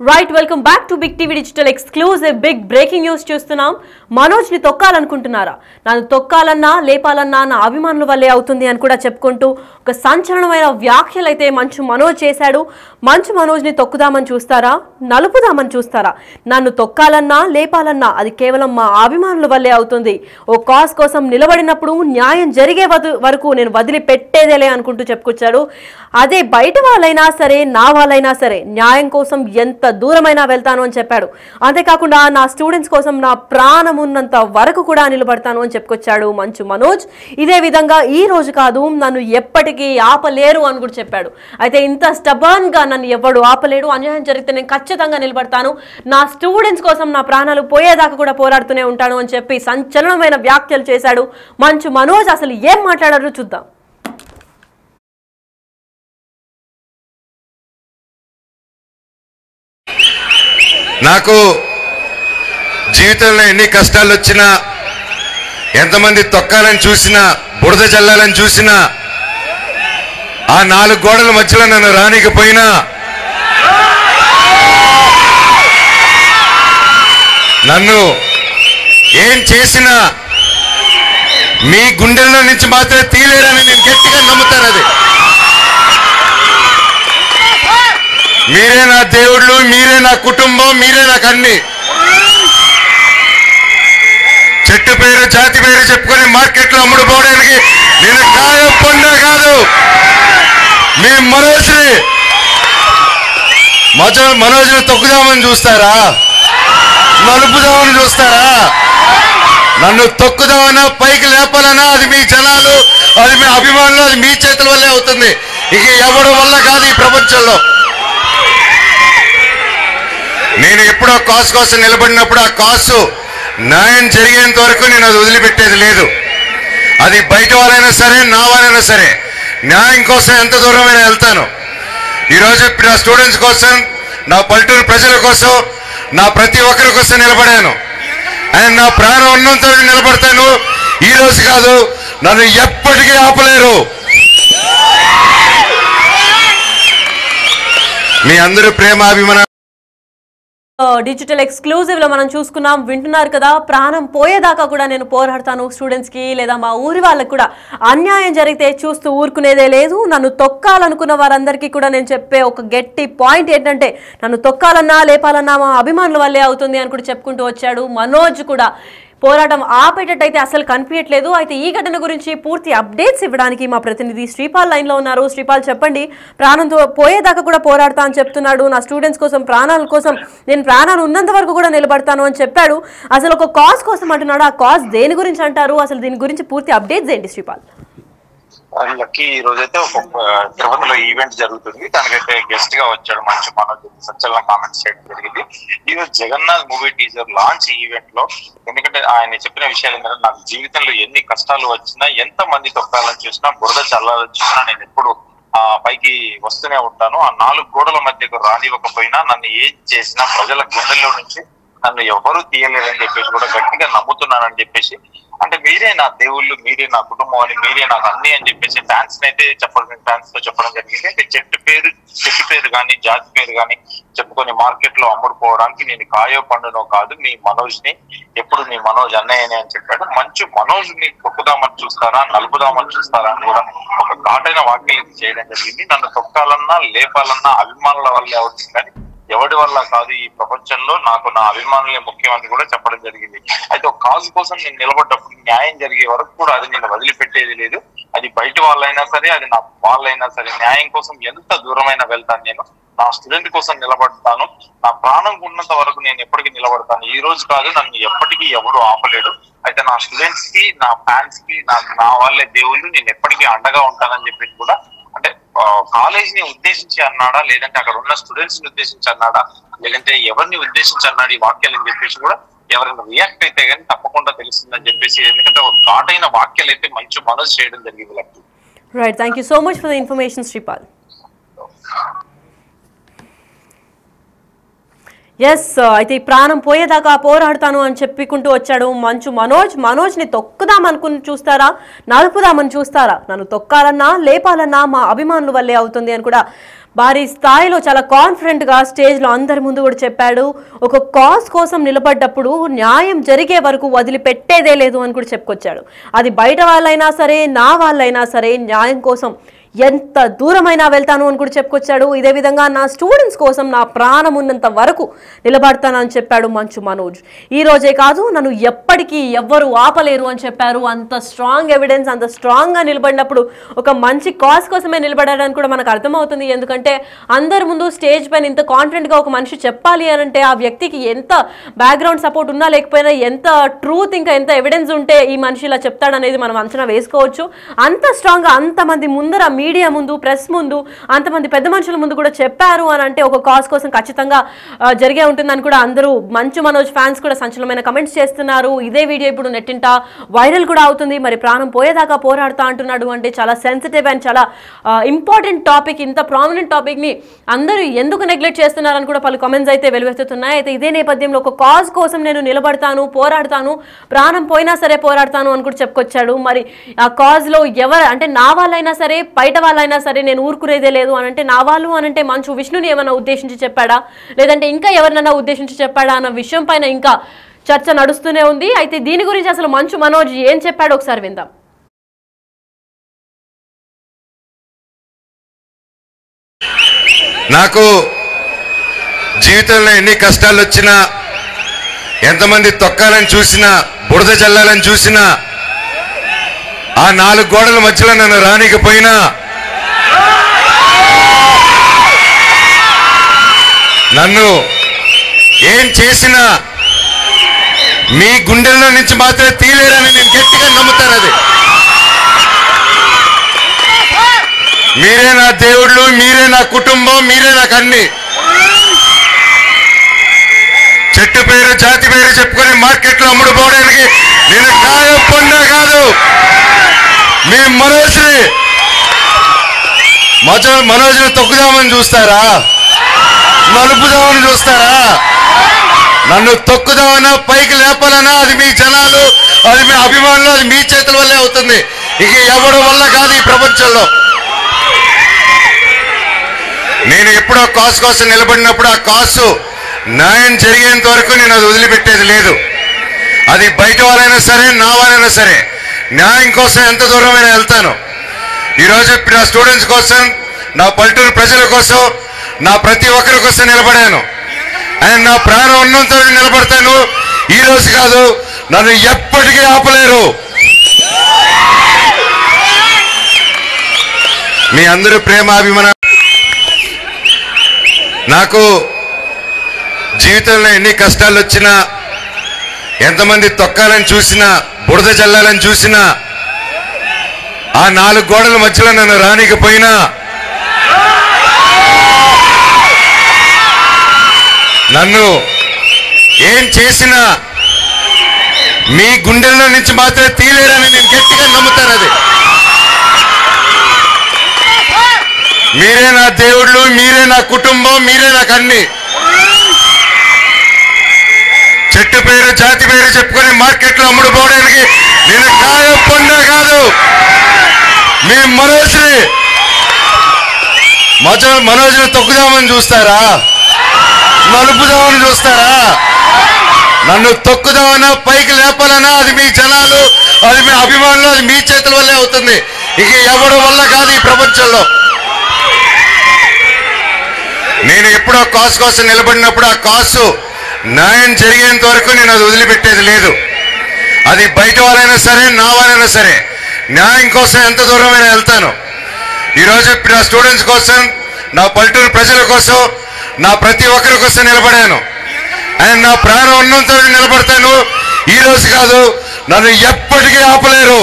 Right welcome back to Big TV digital exclusive big breaking news చూస్తున్నాం. మనోజ్ ని తొక్కాలనుకుంటున్నారా? నన్ను తొక్కాలన్నా లేపాలన్నా నా అభిమానుల వల్లే అవుతుంది అని కూడా చెప్పుకుంటూ ఒక సంచలనమైన వ్యాఖ్యలు అయితే మంచు మనోజ్ చేశాడు. మంచు మనోజ్ ని తొక్కుదామని చూస్తారా, నలుపుదామని చూస్తారా? నన్ను తొక్కాలన్నా లేపాలన్నా అది కేవలం మా అభిమానుల వల్లే అవుతుంది. ఓ కాజ్ కోసం నిలబడినప్పుడు న్యాయం జరిగే వరకు నేను వదిలిపెట్టేదేలే అనుకుంటూ చెప్పుకొచ్చాడు. అదే బయట వాళ్ళైనా సరే నా వాళ్ళైనా సరే న్యాయం కోసం ఎంత దూరమైనా వెళ్తాను అని చెప్పాడు. అంతేకాకుండా నా స్టూడెంట్స్ కోసం నా ప్రాణం ఉన్నంత వరకు కూడా నిలబడతాను అని చెప్పుకొచ్చాడు మంచు మనోజ్. ఇదే విధంగా ఈ రోజు కాదు, నన్ను ఎప్పటికీ ఆపలేరు అని కూడా చెప్పాడు. అయితే ఇంత స్టబర్న్ గా నన్ను ఎవడు ఆపలేడు, అన్యాయం జరిగితే నేను ఖచ్చితంగా నిలబడతాను, నా స్టూడెంట్స్ కోసం నా ప్రాణాలు పోయేదాకా కూడా పోరాడుతూనే ఉంటాను అని చెప్పి సంచలనమైన వ్యాఖ్యలు చేశాడు మంచు మనోజ్. అసలు ఏం మాట్లాడారో చూద్దాం. నాకు జీవితంలో ఎన్ని కష్టాలు వచ్చినా, ఎంతమంది తొక్కాలని చూసినా, బురద చల్లాలని చూసినా, ఆ నాలుగు గోడల మధ్యలో నన్ను రానికపోయినా నన్ను ఏం చేసినా మీ గుండెల్లో నుంచి మాత్రమే తీలేరని నేను గట్టిగా నమ్ముతాను. అది మీరే నా దేవుళ్ళు, మీరే నా కుటుంబం, మీరే నాకు అన్ని. చెట్టు పేరు జాతి పేరు చెప్పుకొని మార్కెట్లో అమ్ముడుపోవడానికి నేను కాయ పొందా కాదు. మీ మనోజ్ని తొక్కుదామని చూస్తారా, నలుపుదామని చూస్తారా? నన్ను తొక్కుదామన్నా పైకి లేపాలన్నా అది మీ జనాలు, అది మీ అభిమానులు, అది మీ చేతుల వల్లే అవుతుంది. ఇక ఎవరి వల్ల కాదు ఈ ప్రపంచంలో. నేను ఎప్పుడో కాసు కోసం నిలబడినప్పుడు ఆ కాసు న్యాయం జరిగేంత వరకు నేను అది వదిలిపెట్టేది లేదు. అది బయట వాళ్ళైనా సరే నా వాళ్ళైనా సరే న్యాయం కోసం ఎంత దూరమైనా వెళ్తాను. ఈరోజు నా స్టూడెంట్స్ కోసం, నా పల్లెటూరు ప్రజల కోసం, నా ప్రతి ఒక్కరి కోసం నిలబడాను. అండ్ నా ప్రాణం ఉన్నంత వరకు నిలబడతాను. ఈ రోజు కాదు, నన్ను ఎప్పటికీ ఆపలేరు. మీ అందరూ ప్రేమాభిమాన డిజిటల్ ఎక్స్క్లూజివ్ లో మనం చూసుకున్నాం, వింటున్నారు కదా. ప్రాణం పోయేదాకా కూడా నేను పోరాడతాను, స్టూడెంట్స్ కి లేదా మా ఊరి వాళ్ళకి కూడా అన్యాయం జరిగితే చూస్తూ ఊరుకునేదే లేదు. నన్ను తొక్కాలనుకున్న వారందరికీ కూడా నేను చెప్పే ఒక గట్టి పాయింట్ ఏంటంటే, నన్ను తొక్కాలన్నా లేపాలన్నా మా అభిమానుల వల్లే అవుతుంది అని కూడా చెప్పుకుంటూ వచ్చాడు మనోజ్. కూడా పోరాటం ఆపేటట్టయితే అసలు కనిపించట్లేదు. అయితే ఈ ఘటన గురించి పూర్తి అప్డేట్స్ ఇవ్వడానికి మా ప్రతినిధి శ్రీపాల్ లైన్లో ఉన్నారు. శ్రీపాల్, చెప్పండి. ప్రాణంతో పోయేదాకా కూడా పోరాడతా అని చెప్తున్నాడు. నా స్టూడెంట్స్ కోసం, ప్రాణాల కోసం నేను ప్రాణాలు ఉన్నంత వరకు కూడా నిలబడతాను అని చెప్పాడు. అసలు ఒక కాజ్ కోసం అంటున్నాడు. ఆ కాజ్ దేని గురించి అంటారు? అసలు దీని గురించి పూర్తి అప్డేట్స్ ఏంటి శ్రీపాల్? లక్కీ ఈ రోజైతే ఒక తిరుపతిలో ఈవెంట్ జరుగుతుంది. దానికైతే గెస్ట్ గా వచ్చాడు మంచు మనోజ్. సంచలన కామెంట్స్ చేయడం జరిగింది. ఈ రోజు Jagannath movie teaser launch event లో, ఎందుకంటే ఆయన చెప్పిన విషయాలు ఏంటంటే, నాకు జీవితంలో ఎన్ని కష్టాలు వచ్చినా, ఎంత మంది తొక్కాలని చూసినా, బురద చల్లాలని చూసినా నేను ఎప్పుడు పైకి వస్తూనే ఉంటాను. ఆ నాలుగు గోడల మధ్యకు రానివ్వకపోయినా, నన్ను ఏం చేసినా ప్రజల గుండెల్లో నుంచి నన్ను ఎవరు తీయలేరని చెప్పేసి కూడా గట్టిగా నమ్ముతున్నానని చెప్పేసి, అంటే మీరే నా దేవుళ్ళు, మీరే నా కుటుంబం అని, మీరే నాకు అన్ని అని చెప్పేసి ఫ్యాన్స్ అయితే ఫ్యాన్స్ తో చెప్పడం జరిగింది. అంటే చెట్టు పేరు కానీ జాతి పేరు కానీ చెప్పుకొని మార్కెట్ లో అమ్ముడుపోవడానికి నేను కాయో పండునో కాదు, మీ మనోజ్ ని ఎప్పుడు మీ మనోజ్ అన్నయ్యనే అని చెప్పాడు. మంచు మనోజ్ ని తొక్కుదామని చూస్తారా, నలుపుదామని చూస్తారా అని కూడా ఒక ఘాటైన వ్యాఖ్యలు చేయడం జరిగింది. నన్ను తొక్కాలన్నా లేపాలన్నా అభిమానుల వల్లే అవుతుంది కానీ ఎవడి వల్ల కాదు. ఈ ప్రపంచంలో నాకు నా అభిమానులే ముఖ్యమని కూడా చెప్పడం జరిగింది. అయితే ఒక కాజు కోసం నేను నిలబడ్డప్పుడు న్యాయం జరిగే వరకు కూడా అది నేను వదిలిపెట్టేది లేదు. అది బయట వాళ్ళైనా సరే, అది నా వాళ్ళైనా సరే, న్యాయం కోసం ఎంత దూరమైనా వెళ్తాను. నేను నా స్టూడెంట్ కోసం నిలబడతాను. నా ప్రాణం ఉన్నంత వరకు నేను ఎప్పటికీ నిలబడతాను. ఈ రోజు కాదు, నన్ను ఎప్పటికీ ఎవరు ఆపలేడు. అయితే నా స్టూడెంట్స్ కి, నా ఫ్యాన్స్ కి నా వాళ్ళే దేవుళ్ళు, నేను ఎప్పటికీ అండగా ఉంటానని చెప్పేసి కూడా, అంటే కాలేజ్ ని ఉద్దేశించి అన్నాడా, లేదంటే అక్కడ ఉన్న స్టూడెంట్స్ ని ఉద్దేశించి అన్నాడా, లేదంటే ఎవరిని ఉద్దేశించి అన్నాడు ఈ వాక్యాలు అని చెప్పేసి కూడా ఎవరైనా రియాక్ట్ అయితే కానీ తప్పకుండా తెలుస్తుందని చెప్పేసి, ఎందుకంటే ఒక ఘాటైన వాక్యాలు అయితే మంచి మనోజ్ చేయడం జరిగింది. Right, thank you so much for the information Sripal. Yes, అయితే ఈ ప్రాణం పోయేదాకా పోరాడతాను అని చెప్పుకుంటూ వచ్చాడు మంచు మనోజ్. మనోజ్ని తొక్కుదామనుకుని చూస్తారా, నలుపుదామని చూస్తారా? నన్ను తొక్కాలన్నా లేపాలన్నా మా అభిమానుల వల్లే అవుతుంది అని కూడా భారీ స్థాయిలో చాలా కాన్ఫిడెంట్గా స్టేజ్లో అందరి ముందు కూడా చెప్పాడు. ఒక కాజ్ కోసం నిలబడ్డప్పుడు న్యాయం జరిగే వరకు వదిలిపెట్టేదే లేదు అని కూడా చెప్పుకొచ్చాడు. అది బయట వాళ్ళైనా సరే, నా వాళ్ళైనా సరే న్యాయం కోసం ఎంత దూరమైనా వెళ్తాను అని కూడా చెప్పుకొచ్చాడు. ఇదే విధంగా నా స్టూడెంట్స్ కోసం నా ప్రాణం ఉన్నంత వరకు నిలబడతానని చెప్పాడు మంచు మనోజ్. ఈ రోజే కాదు, నన్ను ఎప్పటికీ ఎవ్వరు ఆపలేరు అని చెప్పారు. అంత స్ట్రాంగ్ ఎవిడెన్స్, అంత స్ట్రాంగ్గా నిలబడినప్పుడు ఒక మంచి కాజ్ కోసమే నిలబడడానికి కూడా మనకు అర్థమవుతుంది. ఎందుకంటే అందరి ముందు స్టేజ్ పైన ఇంత కాన్ఫిడెంట్గా ఒక మనిషి చెప్పాలి అని అంటే ఆ వ్యక్తికి ఎంత బ్యాక్గ్రౌండ్ సపోర్ట్ ఉన్నా లేకపోయినా, ఎంత ట్రూత్ ఇంకా ఎంత ఎవిడెన్స్ ఉంటే ఈ మనిషి ఇలా చెప్తాడనేది మనం అంచనా వేసుకోవచ్చు. అంత స్ట్రాంగ్గా అంతమంది ముందర, మీడియా ముందు, ప్రెస్ ముందు, అంతమంది పెద్ద మనుషుల ముందు కూడా చెప్పారు అని అంటే ఒక కాజ్ కోసం ఖచ్చితంగా జరిగే ఉంటుందని కూడా అందరూ మంచు మనోజ్ ఫ్యాన్స్ కూడా సంచలనమైన కమెంట్స్ చేస్తున్నారు. ఇదే వీడియో ఇప్పుడు నెట్టింట వైరల్ కూడా అవుతుంది. మరి ప్రాణం పోయేదాకా పోరాడుతా అంటున్నాడు అంటే చాలా సెన్సిటివ్ అండ్ చాలా ఇంపార్టెంట్ టాపిక్. ఇంత ప్రామినెంట్ టాపిక్ని అందరూ ఎందుకు నెగ్లెక్ట్ చేస్తున్నారని కూడా పలు కామెంట్స్ అయితే వెలువెత్తుతున్నాయి. అయితే ఇదే నేపథ్యంలో ఒక కాజ్ కోసం నేను నిలబడతాను, పోరాడతాను, ప్రాణం పోయినా సరే పోరాడతాను అని కూడా చెప్పుకొచ్చాడు. మరి ఆ కాజ్లో ఎవరు అంటే నా వాళ్ళైనా సరే, బయట వాళ్ళైనా సరే నేను ఊరుకునేదే లేదు అని అంటే, నా వాళ్ళు అని అంటే మంచు విష్ణుని ఏమైనా ఉద్దేశించి చెప్పాడా, లేదంటే ఇంకా ఎవరినైనా ఉద్దేశించి చెప్పాడా అన్న విషయం పైన ఇంకా చర్చ నడుస్తూనే ఉంది. అయితే దీని గురించి అసలు మంచు మనోజ్ ఏం చెప్పాడో ఒకసారి విందాం. నాకు జీవితంలో ఎన్ని కష్టాలు వచ్చినా, ఎంతమంది తొక్కాలని చూసినా, బురద చల్లాలని చూసినా, ఆ 4 గోడల మధ్యలో నన్ను రానికపోయినా, నన్ను ఏం చేసినా మీ గుండెల్లో నుంచి మాత్రమే తీలేరని నేను గట్టిగా నమ్ముతాను. అది మీరే నా దేవుళ్ళు, మీరే నా కుటుంబం, మీరే నాకు అన్ని. చెట్టు పేరు, జాతి పేరు చెప్పుకొని మార్కెట్లో అమ్ముడుపోవడానికి నేను కాయ పొందా కాదు. మీ మనోజ్ని తొక్కుదామని చూస్తారా, నలుపుదామని చూస్తారా? నన్ను తొక్కుదామన్నా, పైకి లేపాలన్నా అది మీ జనాలు, అది మీ అభిమానులు, అది మీ చేతుల వల్లే అవుతుంది. ఇక ఎవరి వల్ల కాదు ఈ ప్రపంచంలో. నేను ఎప్పుడో కాజ్ కోసం నిలబడినప్పుడు ఆ కాజ్ న్యాయం జరిగేంత వరకు నేను అది వదిలిపెట్టేది లేదు. అది బయట వాళ్ళైనా సరే, నా వాళ్ళైనా సరే న్యాయం కోసం ఎంత దూరమైనా వెళ్తాను. ఈరోజు నా స్టూడెంట్స్ కోసం, నా పల్లెటూరు ప్రజల కోసం, నా ప్రతి ఒక్కరి కోసం నిలబడాను. అండ్ నా ప్రాణం ఉన్నంత నిలబడతాను. ఈ రోజు కాదు, నన్ను ఎప్పటికీ ఆపలేరు. మీ అందరూ ప్రేమ, అభిమానం. నాకు జీవితంలో ఎన్ని కష్టాలు వచ్చినా, ఎంతమంది తొక్కాలని చూసినా, బురద చల్లాలని చూసినా, ఆ 4 గోడల మధ్యలో నన్ను రానికపోయినా, నన్ను ఏం చేసినా మీ గుండెల్లో నుంచి మాత్రమే తీలేరని నేను గట్టిగా నమ్ముతాను. అది మీరే నా దేవుళ్ళు, మీరే నా కుటుంబం, మీరే నాకు అన్ని. చెట్టు పేరు, జాతి పేరు చెప్పుకొని మార్కెట్లో అమ్ముడుపోవడానికి నేను కాయ పొందా కాదు. మీ మనోజ్ని తొక్కుదామని చూస్తారా, నలుపుదామని చూస్తారా? నన్ను తొక్కుదామన్నా, పైకి లేపాలన్నా అది మీ జనాలు, అది మీ అభిమానులు, అది మీ చేతుల వల్లే అవుతుంది. ఇక ఎవరి వల్ల కాదు ఈ ప్రపంచంలో. నేను ఎప్పుడో కాజ్ కోసం నిలబడినప్పుడు ఆ కాజ్ న్యాయం జరిగేంత వరకు నేను అది వదిలిపెట్టేది లేదు. అది బయట వాళ్ళైనా సరే, నా వాళ్ళైనా సరే న్యాయం కోసం ఎంత దూరమైనా వెళ్తాను. ఈరోజు నా స్టూడెంట్స్ కోసం, నా పల్లెటూరు ప్రజల కోసం, నా ప్రతి ఒక్కరి కోసం నిలబడాను. అండ్ నా ప్రాణం ఉన్నంత నిలబడతాను. ఈ రోజు కాదు, నన్ను ఎప్పటికీ ఆపలేరు.